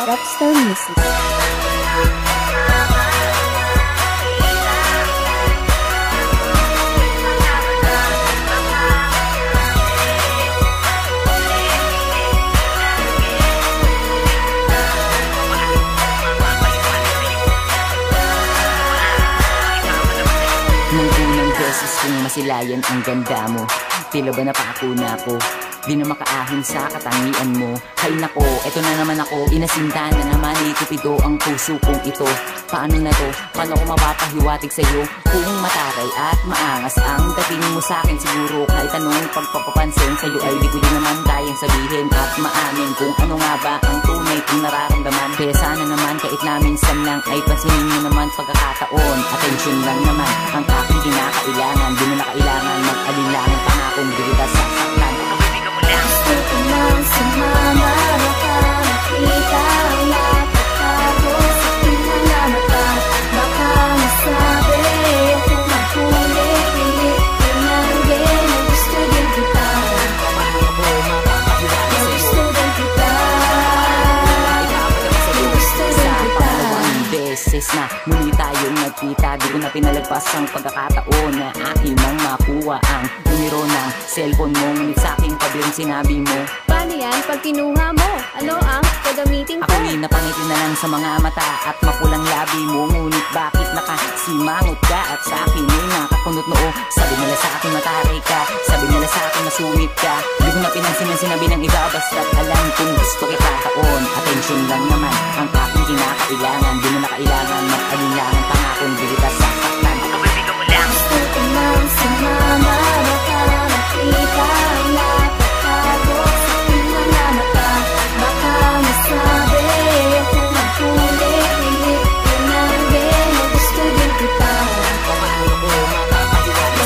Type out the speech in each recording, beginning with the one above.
Rockstar Music. Nung unang beses kong masilayan ang ganda mo, tila ba napako na ako? Di na makaahon sa katangian mo. Hay nako, eto na naman ako, inasinta na naman ni Cupido ang puso kong ito. Paano na to? Paano ko mapapahiwatig sa'yo? Kung mataray at maangas ang dating mo sa'kin, siguro kahit anong pagpapapansin sa'yo ay di ko din naman kayang sabihin at maamin kung ano nga ba ang tunay kong nararamdaman. Kaya sana naman kahit na minsan lang ay pansinin mo naman pagkakataon. Atensyon lang naman ang aking kinakailangan. Di mo na kailangan mag-alinlangan, pangakong di kita sasaktan. Gusto ko lang sumama, baka makita ang nakatago sa aking mga mata. Baka masabi ako mahuli, pilit pinanggin na gusto din kita. Gusto din kita. Gusto din kita. Beses na muli tayong nagkita, di ko na pinalagpas ang pagkakataon na aking nang makuha ang numero ng cellphone mo. Ngunit sa aking pabilang sinabi mo, Paano yan pag kinuha mo? Ano ang gagamitin ko? ako'y napangiti na lang sa mga mata at mapulang labi mo. Ngunit bakit nakasimangot ka at sa akin ay nakakunot noo? Sabi nila sa akin mataray ka, sabi nila sa akin masungit ka. Di ko na pinansin ang sinabi ng iba, basta't alam kung gusto kita taon. Atensyon lang naman ang aking kinakailangan. Di mo na kailangan mag-alinlangan, pangakong di kita sasaktan. Gusto ko lang sumama, baka makita ang nakatago sa aking mga mata. Baka masabi ako mahuli, pilit pinanggin na gusto din kita.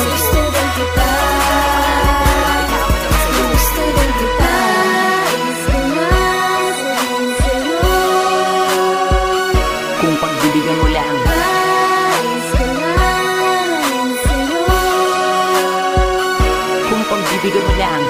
Gusto din kita. Gusto din kita. Is ko na sabihin sa'yo. Kung pagbibigyan mo lang, Is ko na sabihin sa'yo. kung pagbibigyan mo lang,